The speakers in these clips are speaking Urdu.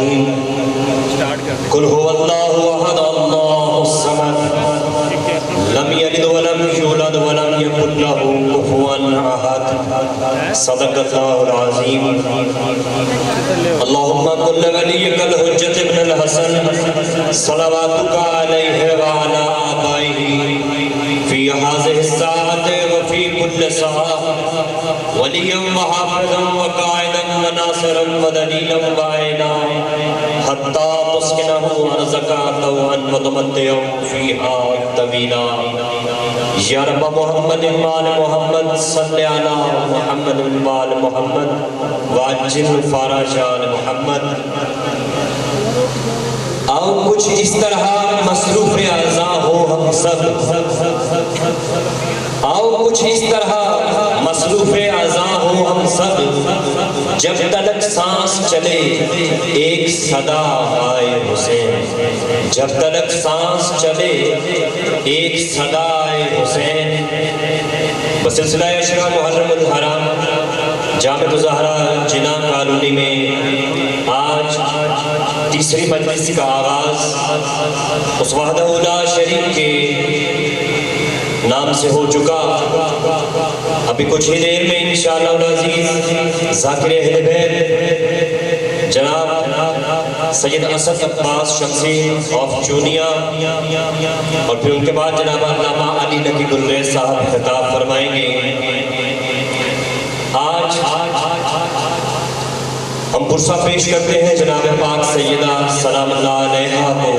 الرحیم قل هو اللہ احد اللہ الصمد لم یلد ولم یولد ولم یکن له کفوا احد صدق اللہ العظیم اللہم کن ولیک الحجت ابن الحسن صلواتک علیہ وعلا آبائہ فی هذه الساعة وفی كل ساعة ولیا وحافظا وقائدا وناصرا ودلیلا وعینا حتی تسکنہ ارزقا طوعا وتمتعا فیہا طویلا یا رب محمد وآل محمد صلی علی محمد وآل محمد وعجل فرج آل محمد۔ آؤ کچھ اس طرح مصروف اعضاء ہو ہم سب، آؤ کچھ اس طرح مصروف اعضاء ہو ہم سب، جب تلک سانس چلے ایک صدا آئے حسین، جب تلک سانس چلے ایک صدا آئے حسین۔ بسلسلہ عشرہ محرم الحرام جامع الزہرا جناح کالونی میں آج تیسری مجلس کا آغاز اس وحدہ لا شریک کے نام سے ہو چکا۔ ابھی کچھ ہی دیر میں انشاءاللہ العزیز ذاکر اہل بیت جناب سید اسد عباس شمسی آف چونیا اور پھر ان کے بعد جناب علامہ علی نقی گلریز صاحب خطاب فرمائیں گے۔ آج ہم پرسہ پیش کرتے ہیں جناب پاک سیدہ سلام اللہ علیہا کو،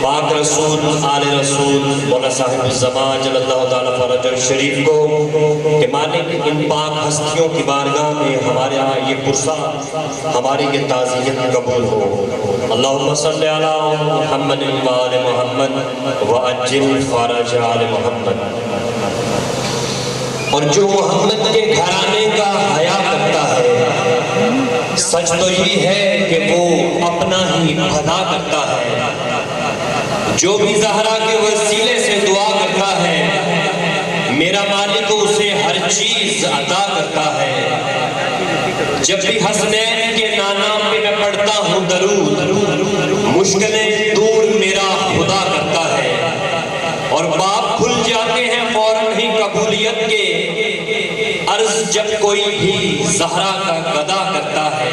پاک رسول آل رسول مولا صاحب الزمان جل اللہ تعالیٰ فرج الشریف کو کہ مالک ان پاک ہستیوں کی بارگاہ میں ہمارے یہ پرسہ ہماری یہ تعزیت قبول ہو۔ اللہم صلی علی محمد وآل محمد وعجل فرج آل محمد۔ اور جو محمد کے گھرانے کا حیا کرتا ہے سچ تو یہ ہے کہ وہ اپنا ہی بھلا کرتا ہے، جو بھی زہرا کے وسیلے سے دعا کرتا ہے میرا مالک اسے ہر چیز عطا کرتا ہے۔ جب بھی حسنین کے نام پہ میں پڑھتا ہوں درود، مشکلیں دور میرا خدا کرتا ہے، اور باپ کھل جاتے ہیں فوراً ہی قبولیت کے، عرض جب کوئی بھی زہرا کا گدا کرتا ہے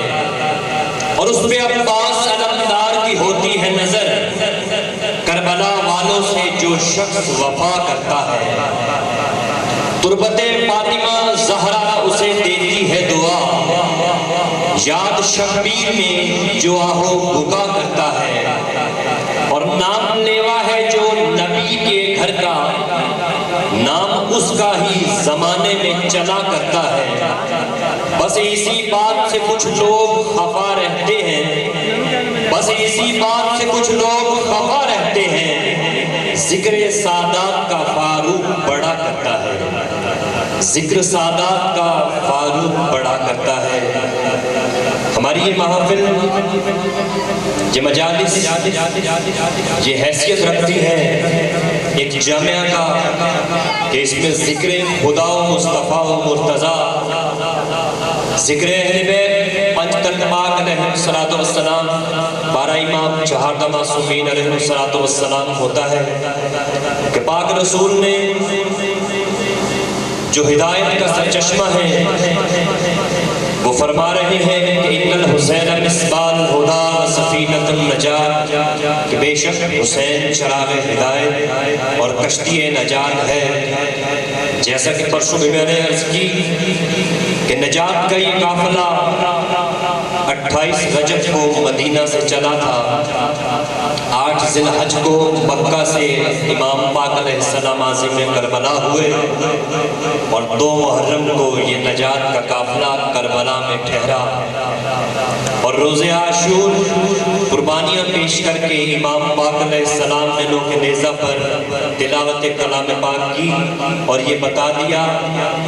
اور اس پہ عباس علمدار کی ہوتی ہے نظر، کربلا والوں سے جو شخص وفا کرتا ہے، تربت فاطمہ زہرا اسے دیتی ہے دعا، یاد شبیر میں جو آہو بکا کرتا ہے، اور نام لیوا ہے جو نبی کے گھر کا، نام اس کا ہی زمانے میں چلا کرتا ہے۔ بس اسی بات سے کچھ لوگ خفا رہتے ہیں، بس اسی بات سے کچھ لوگ خفا رہتے ہیں، ذکر سادات کا فاروق بڑا کرتا ہے، ذکر سادات کا فاروق بڑا کرتا ہے۔ ہماری یہ محفل، یہ مجالس، یہ حیثیت رکھتی ہے ایک جامعہ کا کہ اس میں ذکر خدا و مصطفیٰ و مرتضیٰ، ذکر اہل بیت، پنج تخت پاک علیہ السلام، 12 امام، 4 معصومین علیہ السلام ہوتا ہے کہ پاک رسول نے جو ہدایت کا سرچشمہ ہے وہ فرما رہے ہیں کہ ان الحسین مصباح الہدی سفینۃ النجات، کہ بے شک حسین چراغ ہدایت اور کشتی نجات ہے۔ جیسا کہ پرسوں بھی میں نے عرض کی کہ نجات کا یہ قافلہ 28 رجب کو مدینہ سے چلا تھا، 8 ذی الحج کو مکہ سے امام پاک علیہ السلام عازم کربلا ہوئے، اور 2 محرم کو یہ نجات کا قافلہ کربلا میں ٹھہرا، اور روز عاشور قربانیاں پیش کر کے امام پاک علیہ السلام نے نو کے نیزہ پر تلاوت کلام پاک کی، اور یہ بتا دیا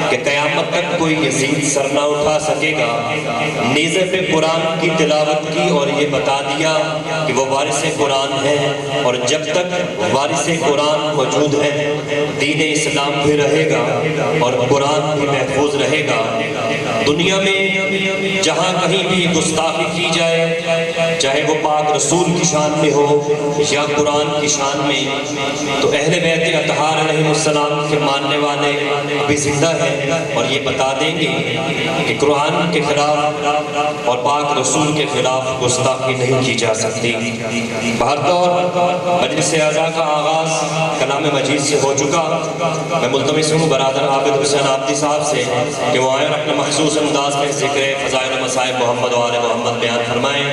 کہ قیامت تک کوئی یزید سر نہ اٹھا سکے گا۔ نیزے پہ قرآن کی تلاوت کی اور یہ بتا دیا کہ وہ وارث قرآن ہے، اور جب تک وارث قرآن موجود ہے دین اسلام بھی رہے گا اور قرآن بھی محفوظ رہے گا۔ دنیا میں جہاں کہیں بھی گستاخی کی جائے، چاہے وہ پاک رسول کی شان میں ہو یا قرآن کی شان میں، تو اہل بیت اطہار علیہ السلام کے ماننے والے ابھی زندہ ہیں اور یہ بتا دیں گے کہ قرآن کے خلاف اور پاک رسول کے خلاف گستاخی نہیں کی جا سکتی۔ بہرطور مجلس اعزا کا آغاز کلام مجید سے ہو چکا۔ میں ملتمس ہوں برادر عابد حسین عابدی صاحب سے کہ وہ آئیں اور اپنے مخصوص انداز میں ذکر فضائل و مصائب محمد و آل محمد بیان فرمائیں۔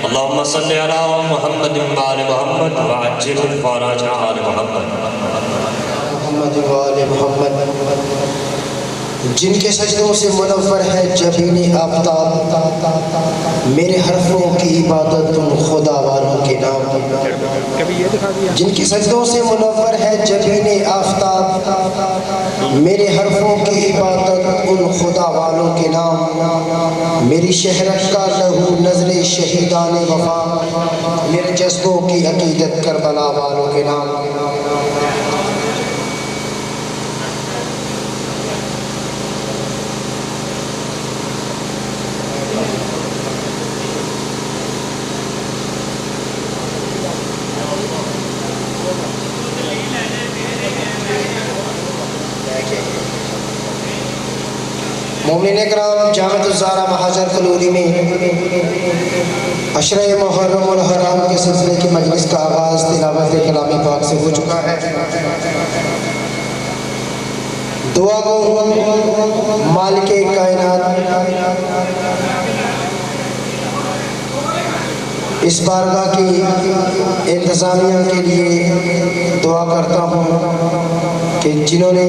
اللہم صلی علی محمد و آل محمد وعجل فرج آل محمد۔ محمد و آل محمد جن کے سجدوں سے منور ہے جبین آفتاب، میرے حرفوں کی عبادت ان خدا والوں کے نام۔ جن کے سجدوں سے منور ہے جبین آفتاب، میرے حرفوں کی عبادت ان خدا والوں کے نام۔ میری شہرت کا لہو نظر شہیدان وفا، میرے جذبوں کی عقیدت کربلا والوں کے نام۔ مومنین اکرام، جامعۃ الزہرا مہاجر کلوری میں عشرہ محرم الحرام کے سلسلے کی مجلس کا آغاز تلاوت کلام پاک سے ہو چکا ہے۔ دعا گو مالک کائنات اس بارگاہ کی انتظامیہ کے لیے دعا کرتا ہوں کہ جنہوں نے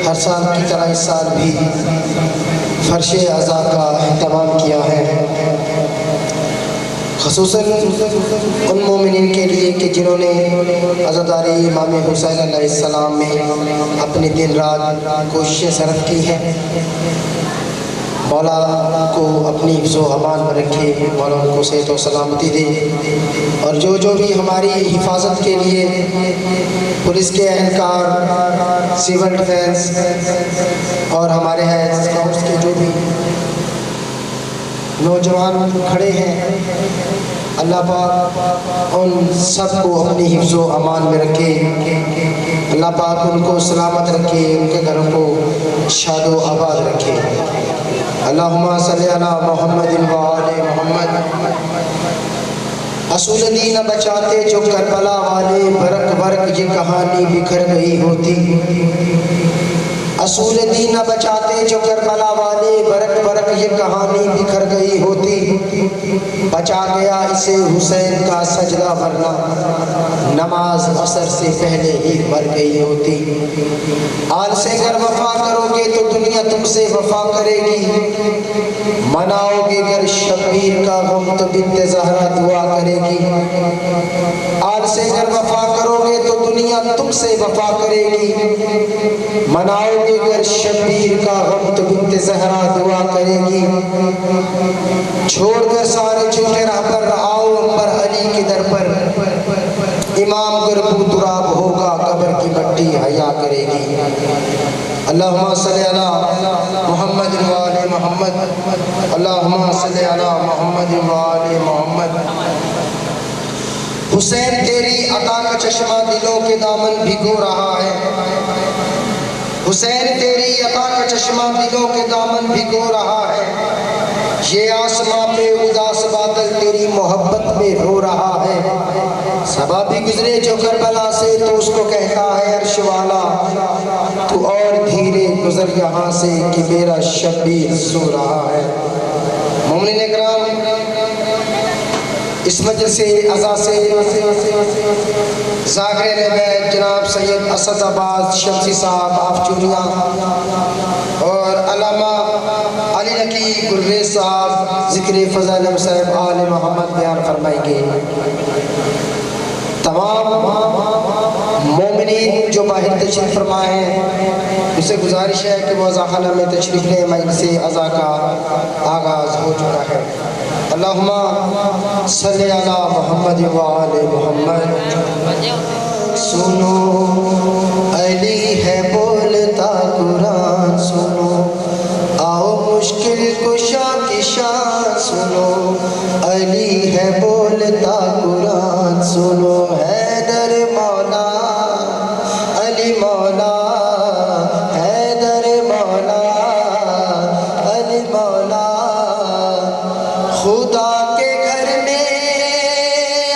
ہر سال کی طرح اس سال بھی فرش عزا کا اہتمام کیا ہے، خصوصاً ان مومنین کے لیے کہ جنہوں نے عزاداری امام حسین علیہ السلام میں اپنی دن رات کوششیں صرف کی ہیں۔ مولا کو اپنی حفظ و امان میں رکھے، مولا ان کو صحت و سلامتی دے، اور جو بھی ہماری حفاظت کے لیے پولیس کے اہلکار، سول ڈیفنس اور ہمارے ہیلتھ اسکاؤٹس کے جو بھی نوجوان کھڑے ہیں، اللہ پاک ان سب کو اپنی حفظ و امان میں رکھے، اللہ پاک ان کو سلامت رکھے، ان کے گھروں کو شاد و آباد رکھے۔ اللہم صلی علی محمد و آل محمد۔ اصول دین بچاتے جو کربلا والے، برق برق یہ کہانی بکھر گئی ہوتی۔ اصول دین بچاتے جو کربلا والے، برق برق یہ کہانی بکھر گئی ہوتی۔ بچا گیا اسے حسین کا سجدہ ورنہ نماز عصر سے پہلے ہی مر گئی ہوتی۔ آل سے اگر وفا کرو گے تو دنیا تم سے وفا کرے گی، مناؤ گے گر شبیر کا غم تو بنت زہرا دعا کرے گی۔ آل سے اگر وفا کرو گے تو دنیا تم سے وفا کرے گی، مناؤ گے گر شبیر کا غم تو بنت زہرا دعا کرے گی۔ چھوڑ کر سارے جھوٹے راہ پر آؤ امبر علی کے در پر، امام گربو تراب ہوگا قبر کی مٹی حیا کرے گی۔ اللہم صلی علی محمد و آل محمد۔ اللہم صلی علی محمد و آل محمد۔ حسین تیری عطا کا چشمہ دلوں کے دامن بھگو رہا ہے، حسین تیری عطا کا چشمہ دلوں کے دامن بھگو رہا ہے۔ یہ آسماں پہ اداس بادل تیری محبت میں رو رہا ہے۔ صبا بھی گزرے جو کربلا سے تو اس کو کہتا ہے عرش والا، تو اور دھیرے گزر یہاں سے کہ میرا شبیر سو رہا ہے۔ مومنین اکرام، اس مجلس عزا سے ذاکرین بیت جناب سید اسد عباس شمسی صاحب آف چوریا اور علامہ علی نقی گلریز صاحب ذکر فضائل صاحب آل محمد بیان فرمائیں گے۔ تمام مومنین جو باہر تشریف فرمائے ہیں ان سے گزارش ہے کہ وہ خانہ میں تشریف لیں، مجلس عزا کا آغاز ہو چکا ہے۔ اللہم صلی علی محمد و آل محمد۔ سنو علی ہے بولتا قرآن، سنو آؤ مشکل کشا کی شان، سنو ہے بولتا قرآن سنو حیدر مولا علی مولا حیدر مولا علی مولا خدا کے گھر میں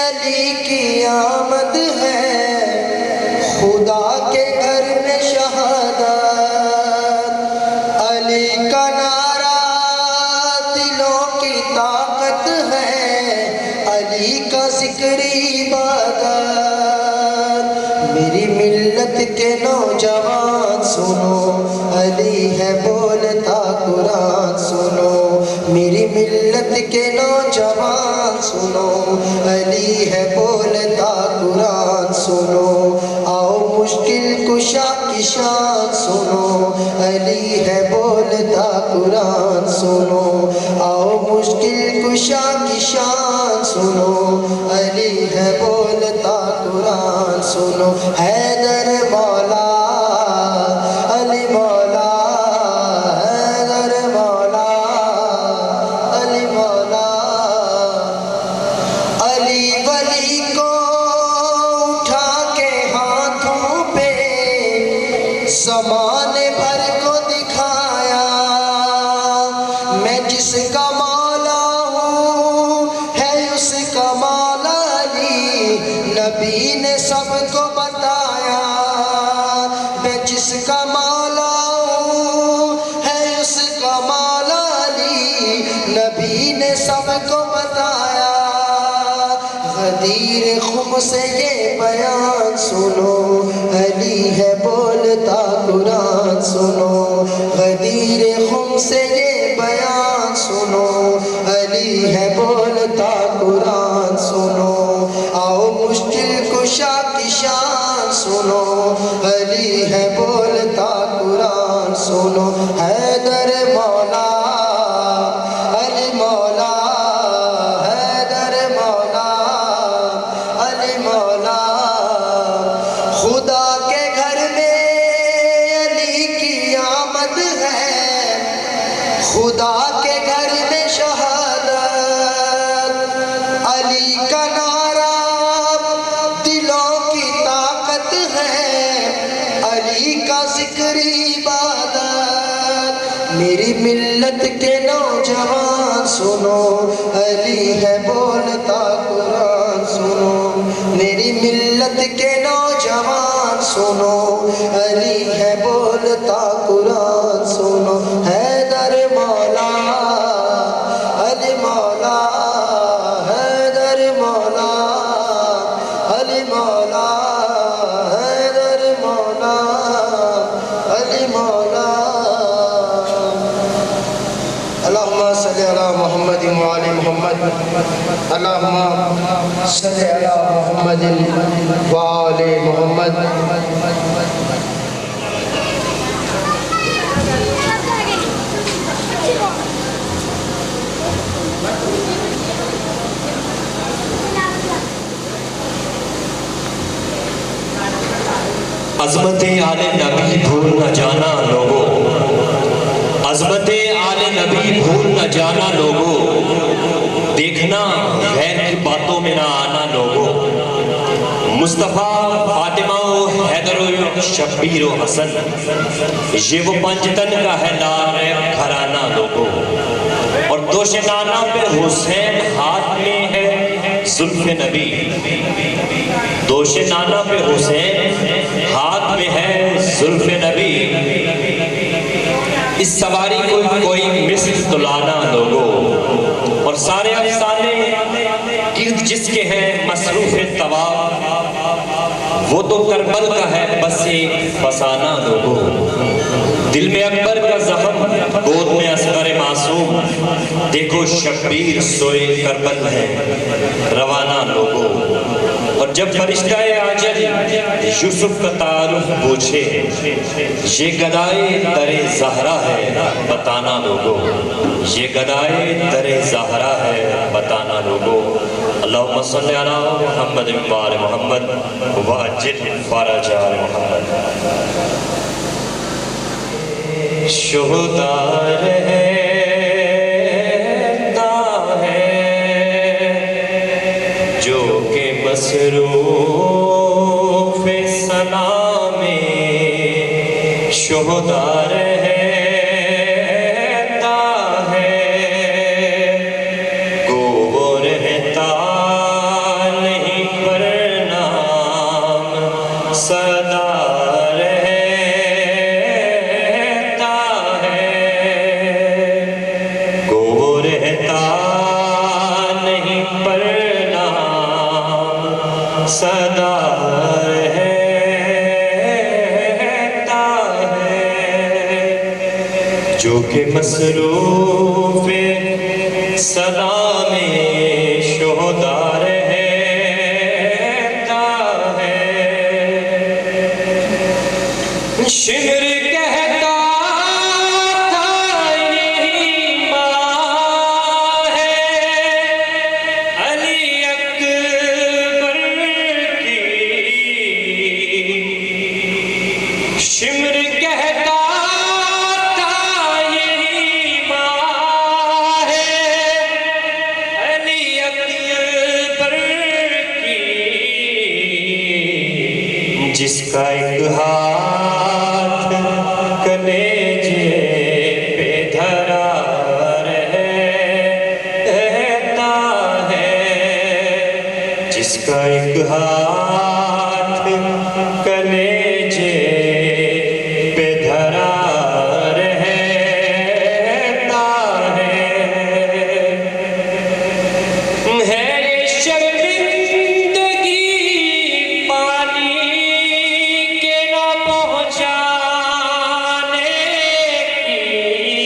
علی کی آمد ہے خدا کے گھر میں شہادت علی کا نعرہ دلوں کی طاقت ہے علی کا ذکر عبادت میری ملت کے نوجوان سنو علی ہے بولتا قرآن سنو میری ملت کے نوجوان سنو علی ہے بولتا قرآن سنو آؤ مشکل کشا کی شان سنو علی ہے بولتا قرآن سنو آؤ مشکل کشا کی شان سنو علی ہے بولتا قرآن سنو حیدر مولا علی مولا حیدر مولا علی مولا علی ولی کو اٹھا کے ہاتھوں پہ زمانے بھر کو دکھایا میں جس کا مولا ہوں ہے اس کا مولا علی نبی نے سب کو بتایا میں جس کا مولا ہوں ہے اس کا مولا علی نبی نے سب کو بتایا غدیر خم سے یہ بیان سنو علی ہے بولتا قرآن سنو غدیر خم سے یہ بیان سنو علی ہے بولتا قرآن سنو آؤ مشکل کشا کی شان سنو علی ہے بولتا قرآن سنو حیدر مولا علی مولا حیدر مولا علی مولا خدا کے گھر میں علی کی آمد ہے خدا کے گھر میں شہادت علی کا نعرہ دلوں کی طاقت ہے علی کا ذکر عبادت میری ملت کے نوجوان سنو علی ہے بولتا قرآن سنو میری ملت کے نوجوان سنو علی ہے بولتا قرآن سنو حیدر مولا علی مولا حیدر مولا علی مولا حیدر مولا علی مولا اللہم صلی علی محمد وعلی محمد اللہم صلی علی محمد وعلی محمد عظمت آل نبی بھول نہ جانا لوگوں عظمت آل نبی بھول نہ جانا لوگوں دیکھنا غیر کی باتوں میں نہ آنا لوگوں مصطفیٰ فاطمہ و حیدر و شبیر و حسن یہ وہ پنجتن کا ہے لال گھرانہ لوگوں اور دوش نانا پہ حسین ہاتھ میں ہے زلف نبی دوش نانا پہ حسین ہاتھ میں ہے زلف نبی اس سواری کو کوئی مثل تلانا لوگوں اور سارے افسانے جس کے ہیں مصروف طواف وہ تو کربل کا ہے بس ایک فسانہ لوگوں دل میں اکبر کا زخم گود میں اصغر معصوم دیکھو شبیر سوئے کربل ہے روانہ لوگوں اور جب فرشتہ اجل یوسف کا تعارف پوچھے یہ گدائے در زہرا ہے بتانا لوگوں یہ گدائے در زہرا ہے بتانا لوگوں اللہم صلی علی محمد وآل محمد وعجل فرج آل محمد شہداء رہتا ہے مصروف سلام شہداء رہتا ہے گو وہ رہتا نہیں پر نام صدا رہتا ہے گو وہ رہتا نہیں پر نام صدا رہتا ہے جو کہ مصروف سلام شہداء رہتا ہے شمر کہتا تھا یہی ماں ہے علی اکبر کی شمر کہتا تھا یہی ماں ہے علی اکبر کی جس کا ایک ہاتھ کلیجے پہ دھرا رہتا ہے جس کا ایک ہاتھ کلیجے پہ دھرا رہتا ہے یہ شرمندگی پانی کے نہ پہنچانے کی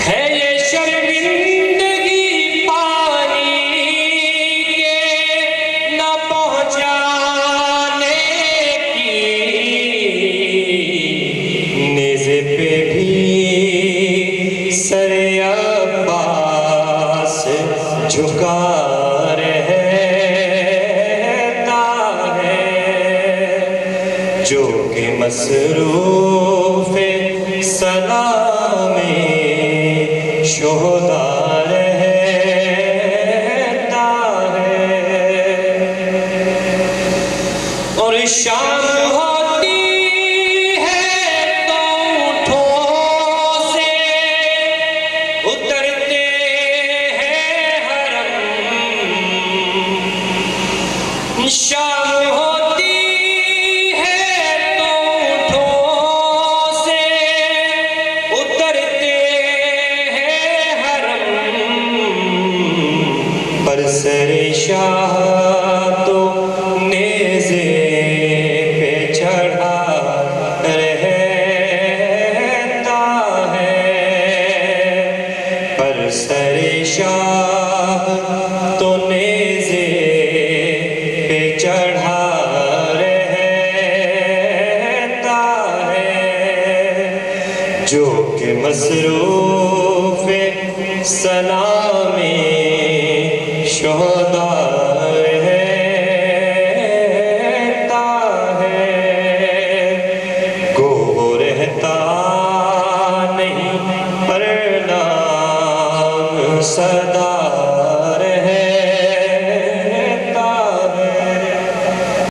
ہے یہ شرمندگی پانی کے نہ پہنچانے کی نیزے پہ بھی سر عباس جھکا رہتا ہے جو کہ مصروف سلام شہداء رہتا ہے اور شام ہوتی ہے تو اونٹوں سے اترتے ہیں حرم شام ہوتی ہے تو اونٹوں سے اترتے ہیں حرم پر سر شاہ تو نیزے پہ چڑھا رہتا ہے پر سر شاہ تو نیزے پہ چڑھا رہتا ہے جو کہ مصروف سلام شہداء